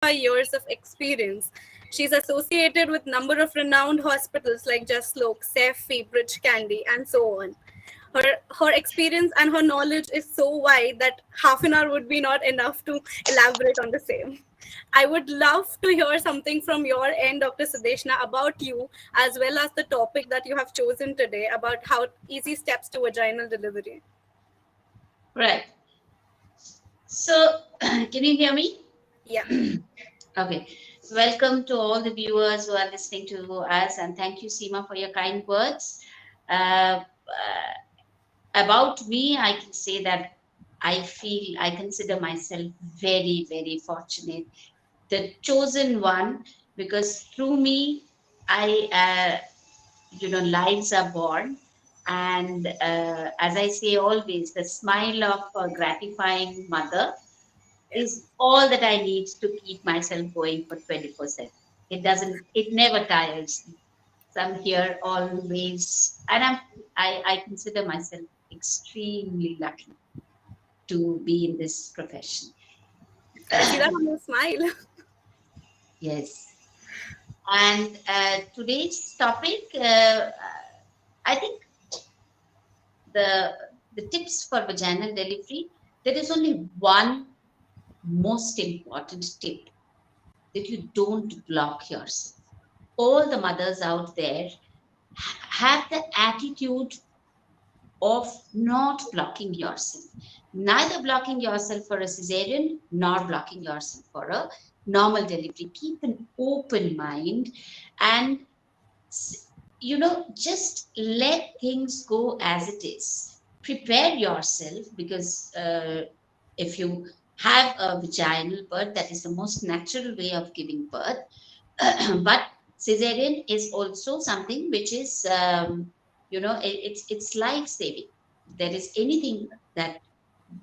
years of experience. She's associated with number of renowned hospitals like Just Lok, Saifi, Bridge Candy, and so on. Her experience and her knowledge is so wide that half an hour would be not enough to elaborate on the same. I would love to hear something from your end, Dr. Sudeshna, about you, as well as the topic that you have chosen today about how easy steps to vaginal delivery. Right. So, can you hear me? Yeah. Okay. Welcome to all the viewers who are listening to us, and thank you, Seema, for your kind words. Uh, about me, I can say that I consider myself very, very fortunate, the chosen one, because through me, lives are born. And as I say always, the smile of a gratifying mother is all that I need to keep myself going for 24/7. It never tires me. So I'm here always, and I consider myself extremely lucky to be in this profession. I see that on your smile. Yes. And today's topic, I think the the tips for vaginal delivery. There is only one most important tip, that you don't block yourself. All the mothers out there have the attitude of not blocking yourself, neither blocking yourself for a cesarean nor blocking yourself for a normal delivery. Keep an open mind, and just let things go as it is. Prepare yourself, because if you have a vaginal birth, that is the most natural way of giving birth. But cesarean is also something which is it's life saving. There is anything that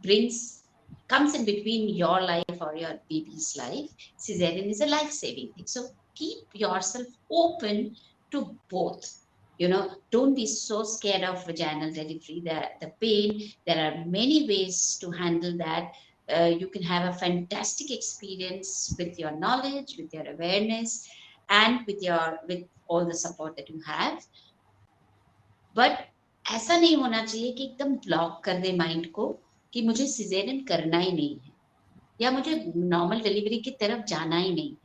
brings comes in between your life or your baby's life, cesarean is a life saving thing. So keep yourself open to both. Don't be so scared of vaginal delivery, the pain. There are many ways to handle that. You can have a fantastic experience with your knowledge, with your awareness, and with all the support that you have. But ऐसा नहीं होना चाहिए कि एकदम block कर दे mind को, कि मुझे सिजेरियन करना ही नहीं है, या मुझे नॉर्मल डिलीवरी की तरफ जाना ही नहीं है.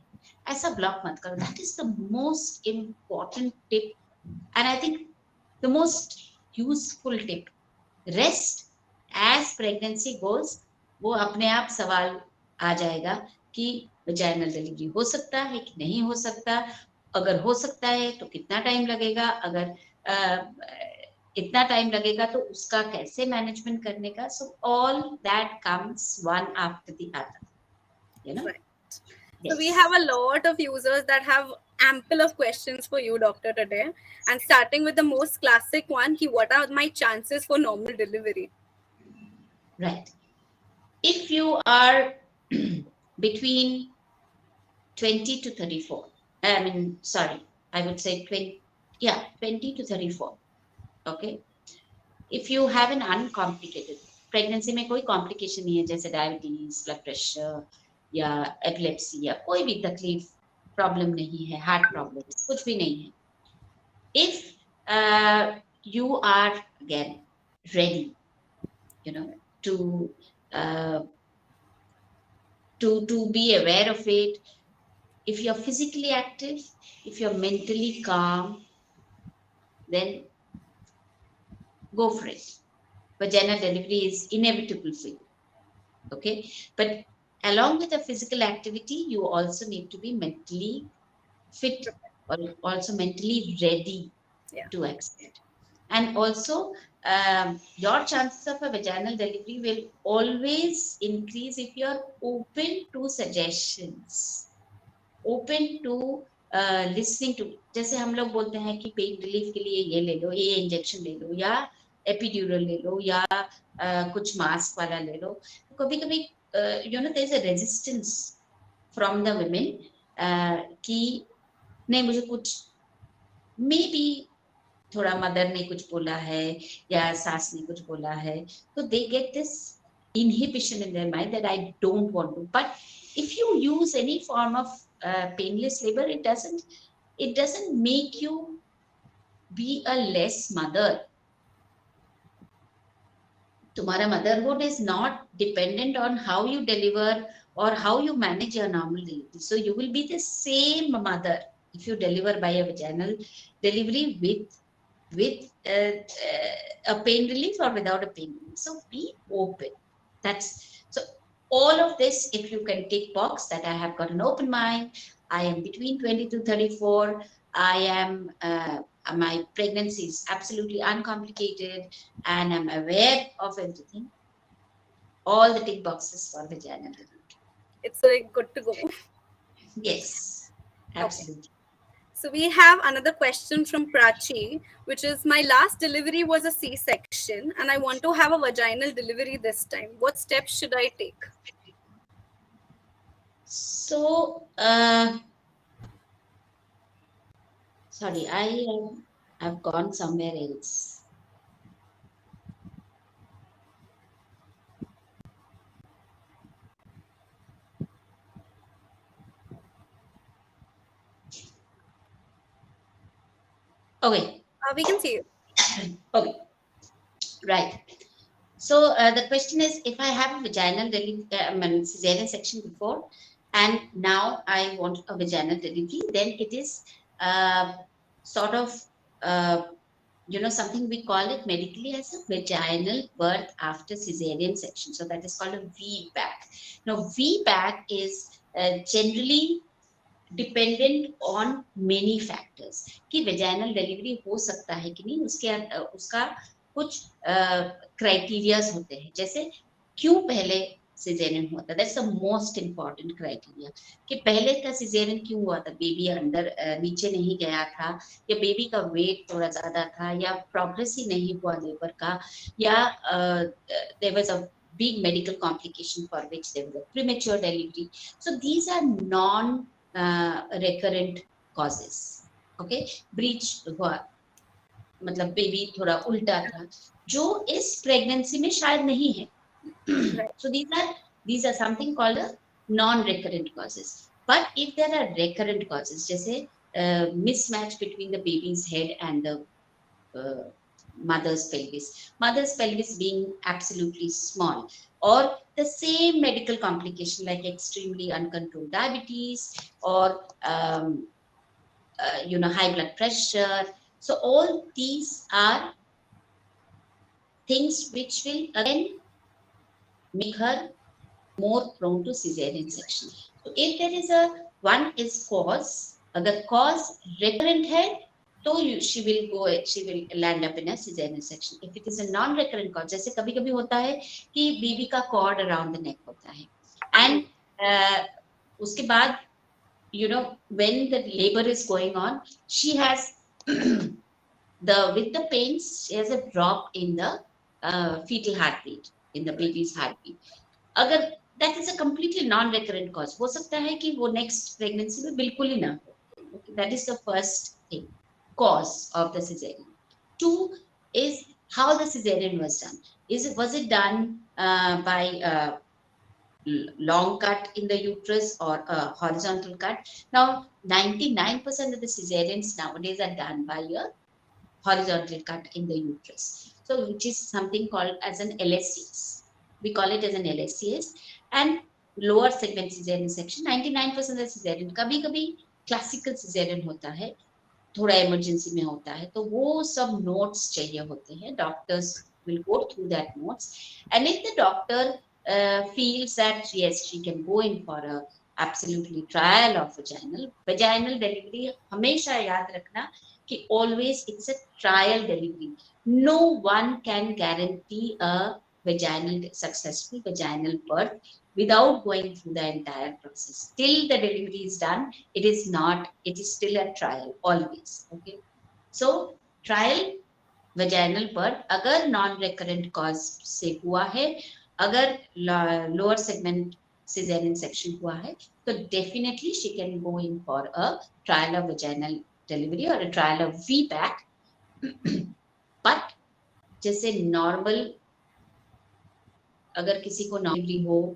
ऐसा ब्लॉक मत करो. That is the most important tip, and I think the most useful tip. Rest as pregnancy goes, वो अपने आप सवाल आ जाएगा कि वैजाइनल डिलीवरी हो सकता है कि नहीं हो सकता. अगर हो सकता है तो कितना टाइम लगेगा, अगर इतना टाइम लगेगा तो उसका कैसे मैनेजमेंट करने का. So all that comes one after the other, Right. So we have a lot of users that have ample of questions for you, doctor, today. And starting with the most classic one, what are my chances for normal delivery? Right. If you are between 20 to 34, I would say 20 to 34. Okay. If you have an uncomplicated pregnancy में कोई complication नहीं है, जैसे diabetes, blood pressure या epilepsy या कोई भी तकलीफ, problem नहीं है, heart problem, कुछ भी नहीं है. If you are again ready, to be aware of it, if you're physically active, if you're mentally calm, then go for it. Vaginal delivery is inevitable for you. Okay, but along with the physical activity, you also need to be mentally fit, or also mentally ready to accept. And also, your chances of a vaginal delivery will always increase if you're open to suggestions, open to listening to. जैसे हम लोग बोलते हैं कि pain relief के लिए ये ले लो, ये इंजेक्शन ले लो, या एपिड्यूरल ले लो, या कुछ मास्क वाला ले लो. कभी कभी there is a resistance from the women कि नहीं, मुझे कुछ maybe थोड़ा मदर ने कुछ बोला है या सास ने कुछ बोला है, तो they get this inhibition in their mind that I don't want to. But if you use any form of painless labor, it doesn't make you be a less mother. तुम्हारा motherhood is not dependent on how you deliver or how you manage your normal delivery. So you will be the same mother if you deliver by a vaginal delivery with a pain relief or without a pain relief. So be open. That's so all of this, if you can take box that I have got an open mind, I am between 20 to 34, I am my pregnancy is absolutely uncomplicated and I'm aware of everything. All the tick boxes for vaginal delivery. It's like good to go. Yes, Okay. absolutely. So we have another question from Prachi, which is, my last delivery was a C-section and I want to have a vaginal delivery this time. What steps should I take? So, sorry, I've gone somewhere else. Okay, We can see you. okay, right. So the question is, if I have a vaginal delivery, cesarean section before, and now I want a vaginal delivery, then it is uh, sort of something we call it medically as a vaginal birth after cesarean section. So that is called a VBAC. Now VBAC is generally dependent on many factors कि vaginal delivery हो सकता है कि नहीं, उसका कुछ criterias होते हैं, जैसे क्यों पहले सिजेरियन हुआ था, that's the most important criteria कि पहले का सिजेरियन क्यों हुआ था, बेबी अंदर नीचे नहीं गया था, या बेबी का वेट थोड़ा ज्यादा था, या प्रोग्रेस ही नहीं हुआ लेबर का, या there was a big medical complication for which there was a premature delivery. So these are non recurrent causes. Okay, breach हुआ, मतलब बेबी थोड़ा उल्टा था जो इस प्रेगनेंसी में शायद नहीं है. Right. So these are something called a non recurrent causes. But if there are recurrent causes, जैसे mismatch between the baby's head and the uh, mother's pelvis being absolutely small, or the same medical complication like extremely uncontrolled diabetes, or high blood pressure. So all these are things which will again make her more prone to cesarean section. So if there is a one is cause, the cause recurrent head, so she will land up in a cesarean section. If it is a non-recurrent cause, जैसे कभी कभी होता है कि बीबी का cord around the neck होता है, and उसके बाद when the labor is going on, she has with the pains, she has a drop in the fetal heartbeat, in the baby's heartbeat. अगर that is a completely non-recurrent cause, हो सकता है कि वो next pregnancy में बिल्कुल ही ना हो. Okay, that is the first thing, cause of the cesarean. Two is how the cesarean was done. Was it done by long cut in the uterus or a horizontal cut? Now, 99% of the cesareans nowadays are done by a horizontal cut in the uterus. So, which is something called as an LSCS. We call it as an LSCS. And lower segment cesarean section, 99% of cesarean, कभी कभी classical cesarean होता है, थोड़ा emergency में होता है, तो वो सब notes चाहिए होते हैं. Doctors will go through that notes, and if the doctor feels that yes, she can go in for a absolutely trial of vaginal delivery, हमेशा याद रखना कि always it's a trial delivery. No one can guarantee a successful vaginal birth without going through the entire process. Till the delivery is done, it is still a trial always. Okay. So trial vaginal birth, अगर non-recurrent cause से हुआ है, अगर lower segment cesarean section हुआ है, तो definitely she can go in for a trial of vaginal delivery or a trial of VBAC. But जैसे normal, अगर किसी को डिलीवरी हो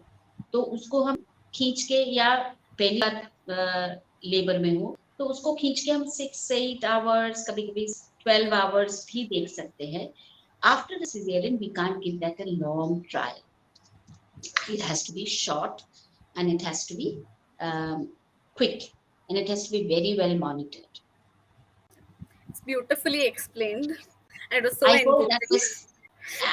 तो उसको हम खींच के, या पहली बार लेबर में हो तो उसको खींच के हम 6-8 hours, कभी कभी 12 hours भी देख सकते हैं. After the cesarean, we can't give that a long trial. It has to be short, and it has to be quick, and it has to be very well monitored. It's beautifully explained. It was so I hope that engaging. was.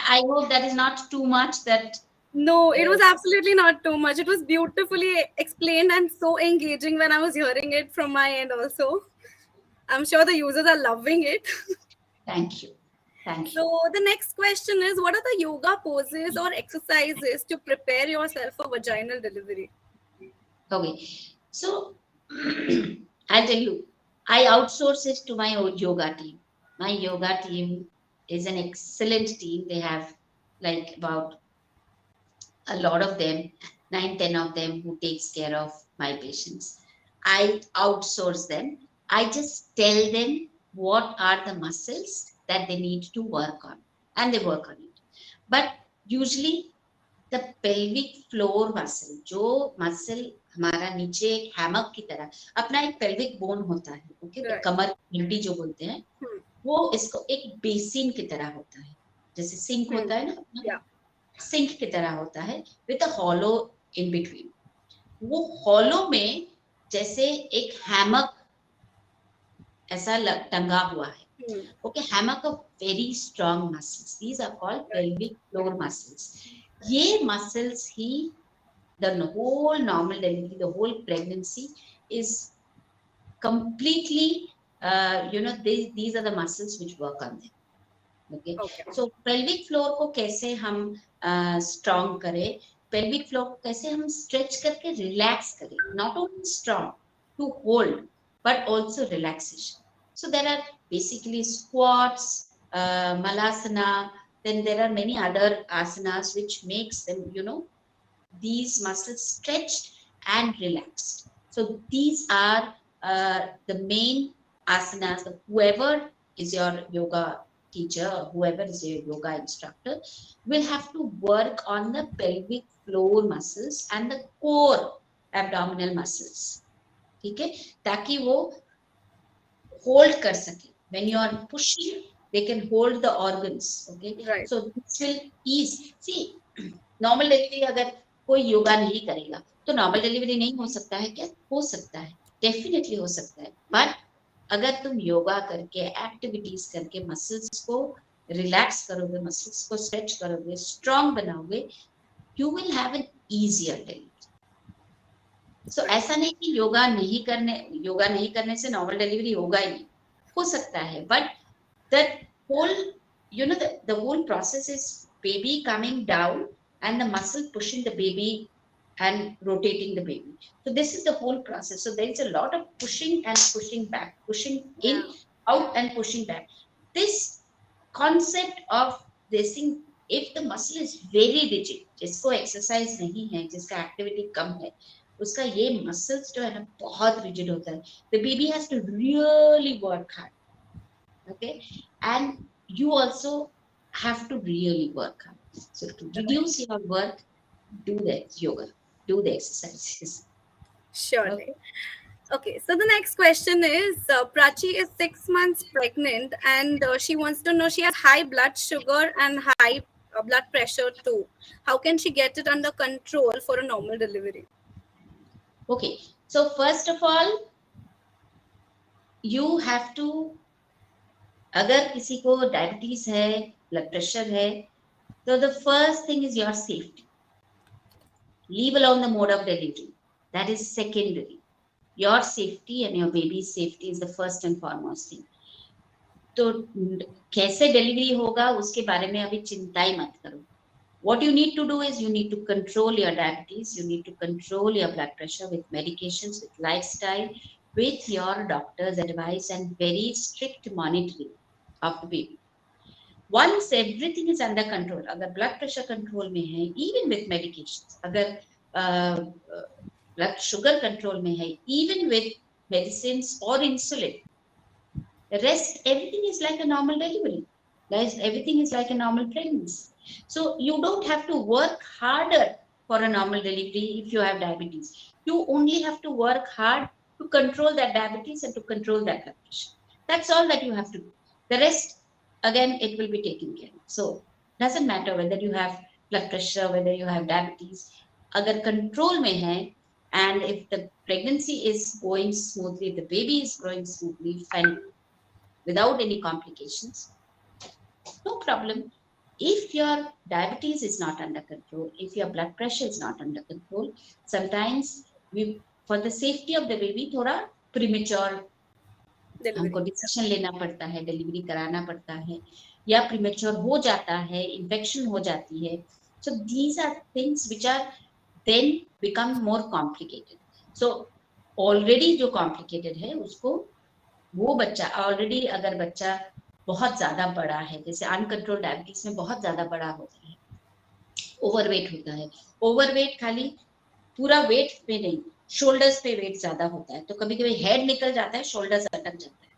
I hope that is not too much. That No, it uh, was absolutely not too much. It was beautifully explained and so engaging when I was hearing it from my end also. I'm sure the users are loving it. thank you, thank you. So the next question is, what are the yoga poses or exercises to prepare yourself for vaginal delivery? Okay, so I'll tell you, I outsource it to my own yoga team. My yoga team is an excellent team. They have like about a lot of them, 9-10 of them, who takes care of my patients. I outsource them. I just tell them what are the muscles that they need to work on, and they work on it. But usually the pelvic floor muscle, जो muscle हमारा नीचे एक hammock की तरह, अपना एक pelvic bone होता है, ओके, Right. कमर हड्डी जो बोलते हैं, Hmm. वो इसको एक बेसिन की तरह होता है, जैसे सिंक Hmm. होता है ना, Yeah. सिंक की तरह होता है, with a hollow in between. वो हॉलो में जैसे एक हैमक ऐसा टंगा हुआ है. Hmm. Okay, hammock of very strong muscles. These are called Right. pelvic floor muscles. ये muscles he, the whole normal delivery, the whole pregnancy is completely, these are the muscles which work on them. Okay, Okay. so pelvic floor को कैसे हम strong करें, pelvic floor को कैसे हम stretch करके relax करें, not only strong to hold but also relaxation. So there are basically squats, malasana, then there are many other asanas which makes them, these muscles stretched and relaxed. So these are the main asanas. Whoever is your yoga teacher, or whoever is your yoga instructor, will have to work on the pelvic floor muscles and the core abdominal muscles. ठीक है, ताकि वो hold कर सके. When you are pushing, they can hold the organs. Okay, Right. so this will ease. See, normal delivery अगर कोई योगा नहीं करेगा तो नॉर्मल डिलीवरी नहीं हो सकता है क्या? हो सकता है, डेफिनेटली हो सकता है. बट अगर तुम योगा करके, एक्टिविटीज करके मसल्स को रिलैक्स करोगे, मसल्स को स्ट्रेच करोगे, स्ट्रांग बनाओगे, you will have an easier delivery. So ऐसा नहीं कि योगा नहीं करने से नॉर्मल डिलीवरी होगा ही नहीं, हो सकता है. But that whole, the whole process is baby coming down and the muscle pushing the baby and rotating the baby. So this is the whole process. So there is a lot of pushing and pushing back, pushing in, Yeah. out and pushing back. This concept of this thing, if the muscle is very rigid, जिसको exercise नहीं है, जिसका activity कम है, उसका ये muscles जो है ना बहुत rigid होता है. The baby has to really work hard. Okay, and you also have to really work hard. So to reduce your work, do the yoga, do the exercises. Surely. Okay. Okay, so the next question is, Prachi is 6 months pregnant and she wants to know, she has high blood sugar and high blood pressure too. How can she get it under control for a normal delivery? Okay, so first of all, you have to, अगर किसी को diabetes है, blood pressure है, तो the first thing is your safety. Leave alone the mode of delivery. That is secondary. Your safety and your baby's safety is the first and foremost thing. तो कैसे delivery होगा उसके बारे में अभी चिंता ही मत करो. What you need to do is you need to control your diabetes, you need to control your blood pressure with medications, with lifestyle, with your doctor's advice and very strict monitoring of the baby. Once everything is under control, अगर blood pressure control में है, even with medications, अगर blood sugar control में है, even with medicines or insulin, the rest, everything is like a normal delivery. Guys, everything is like a normal pregnancy. So you don't have to work harder for a normal delivery if you have diabetes. You only have to work hard to control that diabetes and to control that blood pressure. That's all that you have to do. The rest, again, it will be taken care of. So, doesn't matter whether you have blood pressure, whether you have diabetes. अगर control में है, and if the pregnancy is going smoothly, the baby is growing smoothly, and without any complications, no problem. If your diabetes is not under control, if your blood pressure is not under control, sometimes we, for the safety of the baby, थोड़ा premature हमको Delivery. Decision लेना पड़ता है, delivery कराना पड़ता है, या premature हो जाता है, इन्फेक्शन हो जाती है. So these are things which are then become more complicated. So already जो complicated है उसको, वो बच्चा ऑलरेडी अगर बच्चा बहुत ज्यादा बड़ा है, जैसे अनकंट्रोल डायबिटीज में बहुत ज्यादा बड़ा होता है, ओवरवेट होता है. ओवरवेट खाली पूरा वेट पे नहीं, शोल्डर्स पे वेट ज्यादा होता है, तो कभी कभी हेड निकल जाता है, शोल्डर्स अटक जाता है.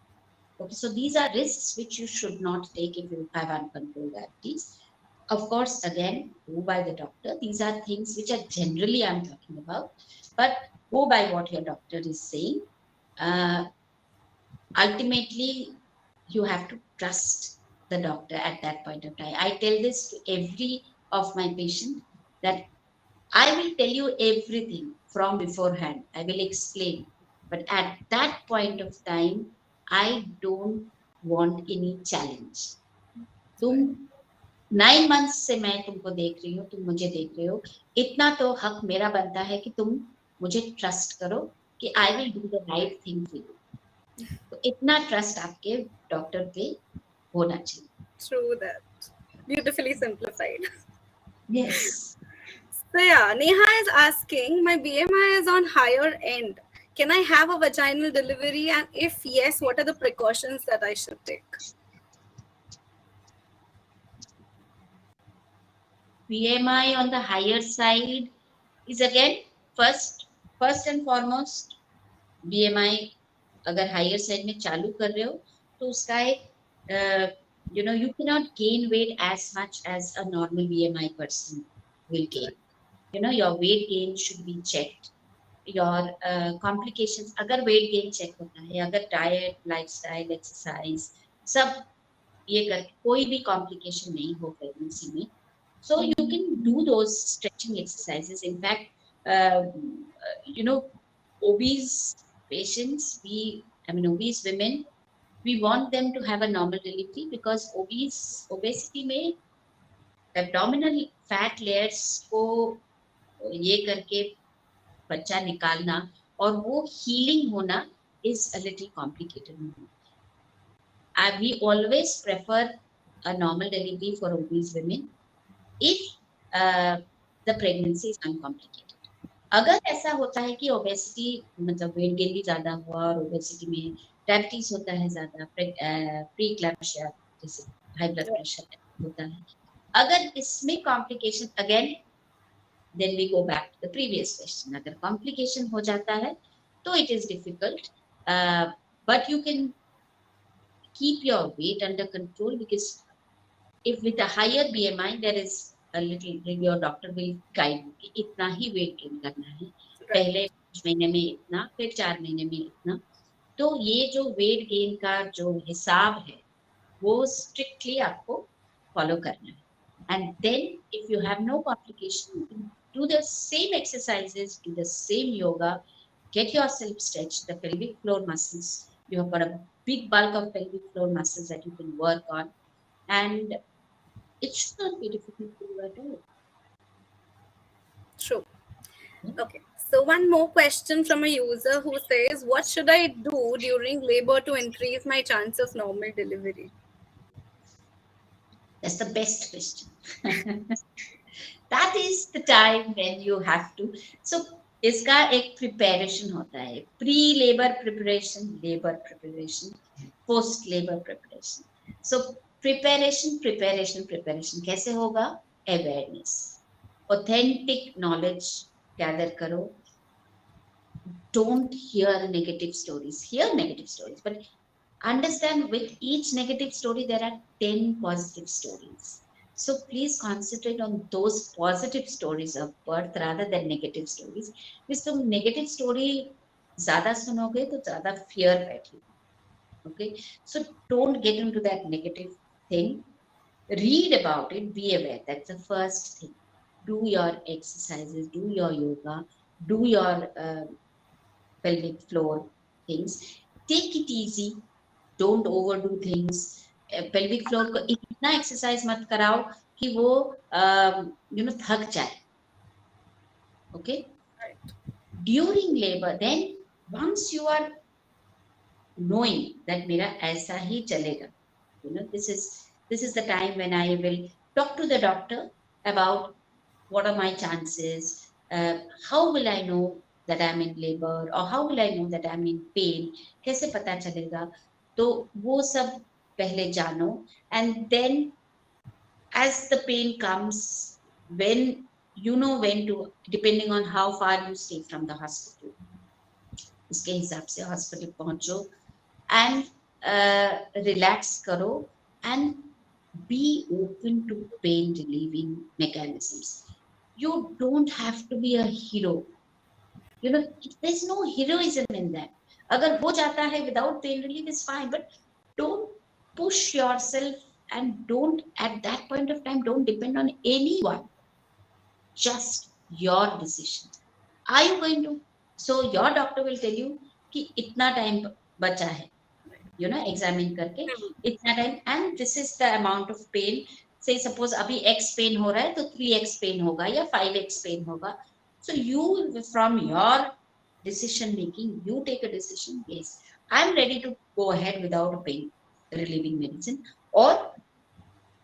Okay, so these are risks which you should not take if you have uncontrolled diabetes. Of course, again, go by the doctor. These are things which are generally I'm talking about, but go by what your doctor is saying. Ultimately, you have to trust the doctor at that point of time. I tell this to every of my patient that I will tell you everything from beforehand. I will explain. But at that point of time, I don't want any challenge. तुम 9 months से मैं तुमको देख रही हूँ, तुम मुझे देख रहे हो, इतना तो हक मेरा बनता है कि तुम मुझे ट्रस्ट करो कि I will do the right thing for you. तो इतना ट्रस्ट आपके डॉक्टर पे होना चाहिए. True that. Beautifully simplified. Yes. So yeah, Neha is asking, my BMI is on higher end. Can I have a vaginal delivery? And if yes, what are the precautions that I should take? BMI on the higher side is again first and foremost, BMI अगर higher side में चालू कर रहे हो तो उसका एक you cannot gain weight as much as a normal BMI person will gain. Your weight gain should be checked. Your complications, अगर weight gain check होता है, अगर diet, lifestyle, exercise सब ये करके कोई भी complication नहीं हो pregnancy में, so you can do those stretching exercises. In fact, obese patients, obese women, we want them to have a normal delivery because obesity में abdominal fat layers को ये करके बच्चा निकालना और वो healing होना is a little complicated. We always prefer a normal delivery for obese women if the pregnancy is uncomplicated. अगर ऐसा होता है कि obesity मतलब weight gain भी ज्यादा हुआ और obesity में diabetes होता है ज्यादा, preeclampsia जैसे high blood pressure होता है, अगर इसमें complication, again then we go back to the previous question. अगर complication हो जाता है तो it is difficult, but you can keep your weight under control because if with a higher BMI there is a little, your doctor will guide you कि इतना ही weight gain करना है, पहले 5 महीने में इतना, फिर 4 महीने में इतना. तो ये जो weight gain का जो हिसाब है वो strictly आपको follow करना है. And then if you have no complication, do the same exercises, do the same yoga, get yourself stretched, the pelvic floor muscles. You have got a big bulk of pelvic floor muscles that you can work on, and it should not be difficult for you at all. True. Okay. So one more question from a user who says, what should I do during labor to increase my chance of normal delivery? That's the best question. That is the time when you have to. So इसका एक preparation होता है, pre-labor preparation, labor preparation, post-labor preparation. So preparation कैसे होगा? Awareness, authentic knowledge gather करो. Don't hear negative stories. Hear negative stories, but understand with each negative story there are 10 positive stories. So please concentrate on those positive stories of birth rather than negative stories. Because तुम negative story ज़्यादा सुनोगे तो ज़्यादा fear बैठेगी. Okay, so don't get into that negative thing. Read about it, be aware. That's the first thing. Do your exercises, do your yoga, do your pelvic floor things. Take it easy. Don't overdo things. Pelvic floor को इतना exercise मत कराओ कि वो थक जाए. Okay, during labor, then once you are knowing that मेरा ऐसा ही चलेगा, this is the time when I will talk to the doctor about what are my chances, how will I know that I'm in labor, or how will I know that I'm in pain, कैसे पता चलेगा. तो वो सब पहले जानो, and then as the pain comes, when when to, depending on how far you stay from the hospital, उसके हिसाब से हॉस्पिटल पहुंचो and relax karo and be open to pain relieving mechanisms. You don't have to be a hero. There's no heroism in that. Agar ho jata hai without pain relief is fine, but don't push yourself, and don't at that point of time don't depend on anyone. Just your decision. Are you going to, so your doctor will tell you कि इतना time बचा है, examine करके इतना time, and this is the amount of pain. Say suppose अभी x pain हो रहा है तो 3x pain होगा या 5x pain होगा. So you, from your decision making, you take a decision. Yes, I'm ready to go ahead without a pain relieving medicine, or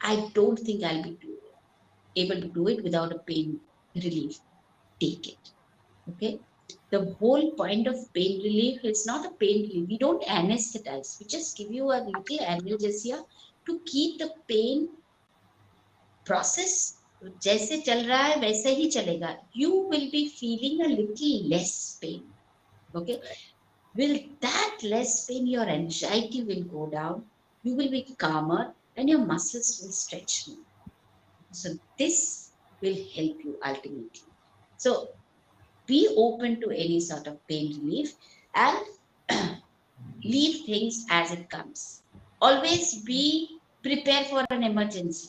I don't think I'll be able to do it without a pain relief. Take it. Okay. The whole point of pain relief is not a pain relief. We don't anesthetize. We just give you a little analgesia to keep the pain process जैसे चल रहा है वैसे ही चलेगा. You will be feeling a little less pain. Okay. With that less pain, your anxiety will go down. You will be calmer and your muscles will stretch more. So this will help you ultimately. So be open to any sort of pain relief and leave things as it comes. Always be prepared for an emergency.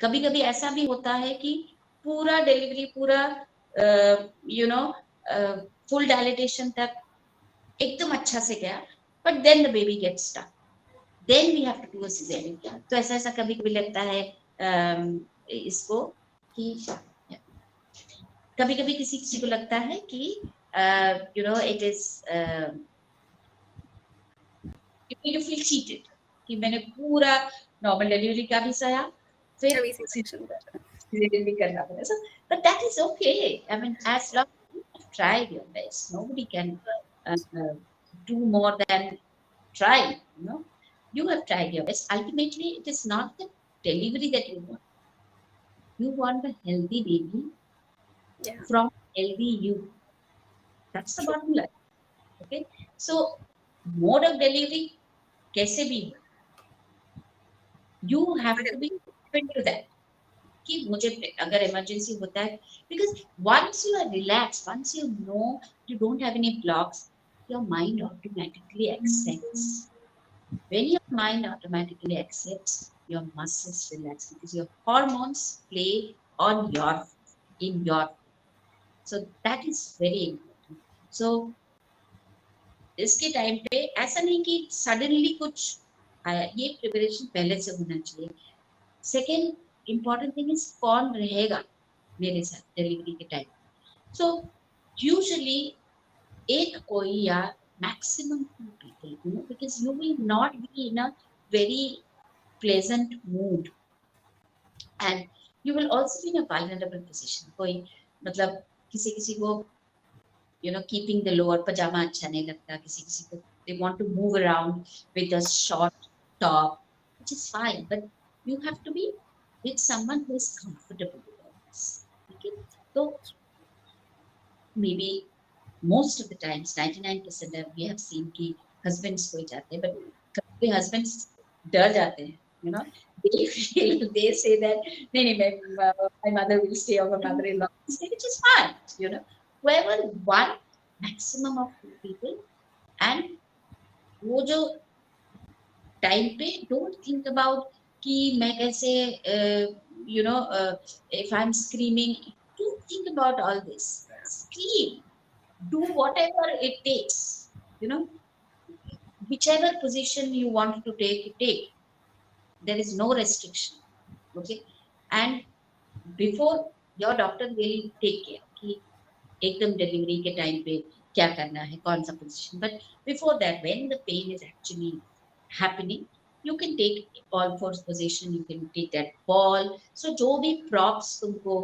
कभी कभी ऐसा भी होता है कि पूरा delivery पूरा full dilatation तक एकदम अच्छा से गया, but then the baby gets stuck. Then we have to do a cesarean. तो ऐसा कभी कभी लगता है इसको कि कभी कभी किसी को लगता है कि it is you feel cheated कि मैंने पूरा नॉर्मल डिलीवरी का भी सहा फिर cesarean भी करना पड़ा. So but that is okay. I mean, as long as you have tried your best, nobody can do more than try. You have tried your best. Ultimately, it is not the delivery that you want. You want a healthy baby from healthy you. That's the bottom line. Okay. So mode of delivery कैसे भी हो, you have to be open to that. कि मुझे अगर emergency होता है, because once you are relaxed, once you know you don't have any blocks, your mind automatically accepts. When your mind automatically accepts, your muscles relax because your hormones play in your. So that is very important. So इसके time पे ऐसा नहीं कि suddenly कुछ आया, ये preparation पहले से होना चाहिए. सेकेंड इम्पॉर्टेंट थिंग इज कौन रहेगा मेरे साथ डिलीवरी के टाइम. सो यूजुअली एक कोई या maximum 2 people, because you will not be in a very pleasant mood, and you will also be in a vulnerable position. कोई मतलब किसी को keeping the lower pajama अच्छा नहीं लगता, किसी को they want to move around with a short top, which is fine, but you have to be with someone who is comfortable with all this. Okay, so maybe most of the times 99% of we have seen कि husbands कोई जाते हैं, but कभी husbands डर जाते हैं, they say that my mother will stay or my mother-in-law will stay, which is fine, whoever, one, maximum of two people. And वो जो टाइम पे डोंट थिंक अबाउट कि मैं कैसे if I'm screaming, don't think about all this. Scream, do whatever it takes, you know whichever position you want to take. There is no restriction. Okay. And before, your doctor will take care कि एकदम delivery के time पे क्या करना है, कौन सा position. But before that, when the pain is actually happening, you can take all fours position, you can take that ball. So जो भी props तुमको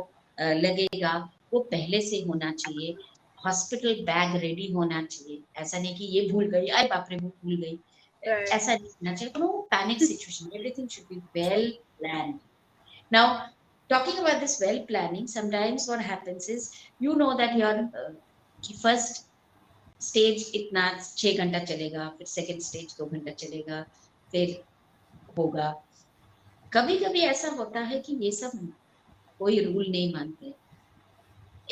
लगेगा वो पहले से होना चाहिए. हॉस्पिटल बैग रेडी होना चाहिए. ऐसा नहीं कि ये भूल गई, अरे बाप रे वो भूल गई, Right. ऐसा नहीं होना चाहिए. No panic situation, everything should be well planned. Now, talking about this well planning, sometimes what happens is, that your first stage इतना 6 घंटा चलेगा, फिर सेकंड स्टेज 2 घंटा चलेगा, फिर होगा. कभी कभी ऐसा होता है कि ये सब कोई रूल नहीं मानते.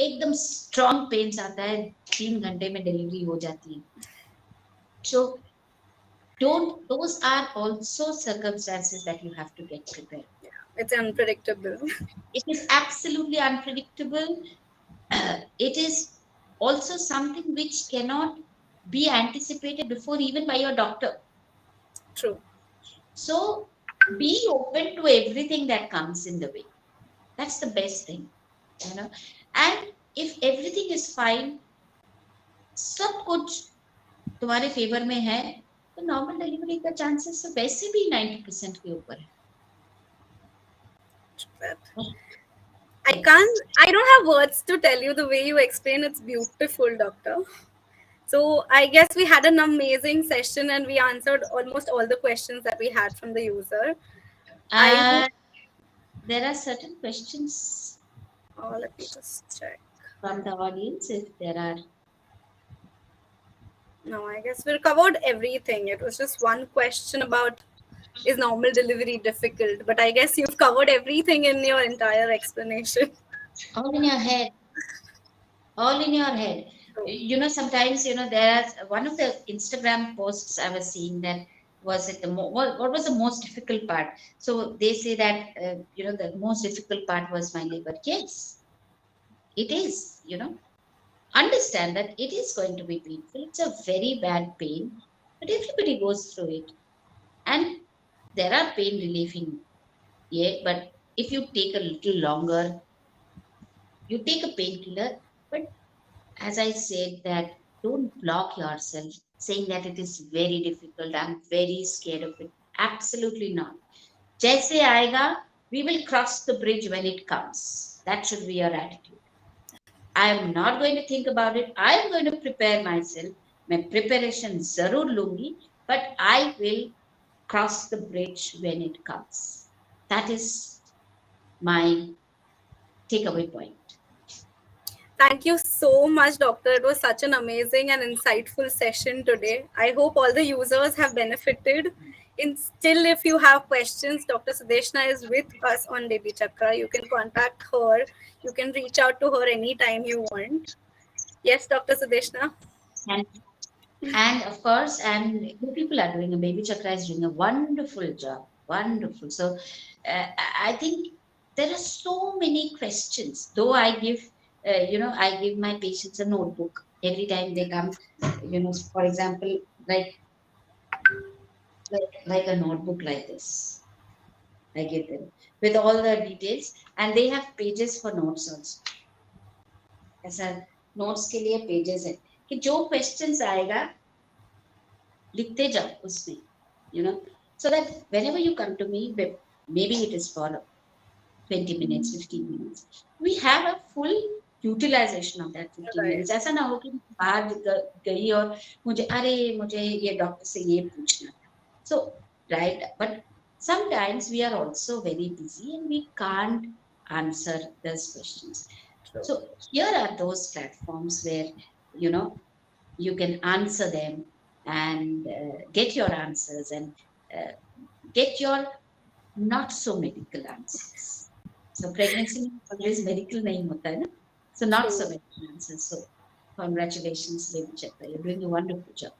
एकदम स्ट्रॉन्ग पेन्स आता है, 3 घंटे में डिलीवरी हो जाती है. So those are also circumstances that you have to get prepared. It's unpredictable. It is absolutely unpredictable. It is also something which cannot be anticipated before, even by your doctor. True. So be open to everything that comes in the way. That's the best thing, and if everything is fine, सब कुछ तुम्हारे favour में है, तो normal delivery का chances तो वैसे भी 90% के ऊपर है. I don't have words to tell you the way you explain. It's beautiful, doctor. So I guess we had an amazing session and we answered almost all the questions that we had from the user. There are certain questions. Let me just check. From the audience, if there are. No, I guess we covered everything. It was just one question about, is normal delivery difficult? But I guess you've covered everything in your entire explanation. All in your head. All in your head. Sometimes, there are one of the Instagram posts I was seeing that was it what was the most difficult part? So they say that, the most difficult part was my labor. Yes, it is, Understand that it is going to be painful. It's a very bad pain, but everybody goes through it. And there are pain relieving, but if you take a little longer, you take a painkiller. But as I said, that don't block yourself saying that it is very difficult, I'm very scared of it. Absolutely not. Jaise aayega, we will cross the bridge when it comes. That should be your attitude. I am not going to think about it. I am going to prepare myself. मैं preparation जरूर लूंगी, but I will cross the bridge when it comes. That is my takeaway point. Thank you so much, doctor. It was such an amazing and insightful session today. I hope all the users have benefited. Still, if you have questions, Dr. Sudeshna is with us on Baby Chakra. You can contact her. You can reach out to her anytime you want. Yes, Dr. Sudeshna. And of course, and you people are doing, Baby Chakra is doing a wonderful job. Wonderful. So I think there are so many questions. Though I give, I give my patients a notebook every time they come. For example, like a notebook like this. I give them with all the details, and they have pages for notes also. ऐसा notes के लिए pages है कि जो questions आएगा लिखते जाओ उसमें, so that whenever you come to me, maybe it is for 20 minutes, 15 minutes, we have a full utilization of that 15 minutes. ऐसा ना हो कि बाहर गई और मुझे ये डॉक्टर से ये पूछना. So, right, but sometimes we are also very busy and we can't answer those questions. So here are those platforms where, you can answer them and get your answers and get your not so medical answers. So pregnancy में always medical नहीं होता है ना. So not so True. medical answers. So congratulations, Lady Chakra. You're doing a wonderful job.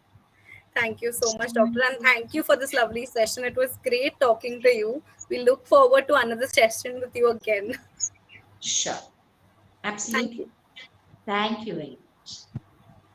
Thank you so much, Doctor, and thank you for this lovely session. It was great talking to you. We look forward to another session with you again. Sure. Thank you. Absolutely. Thank you very much.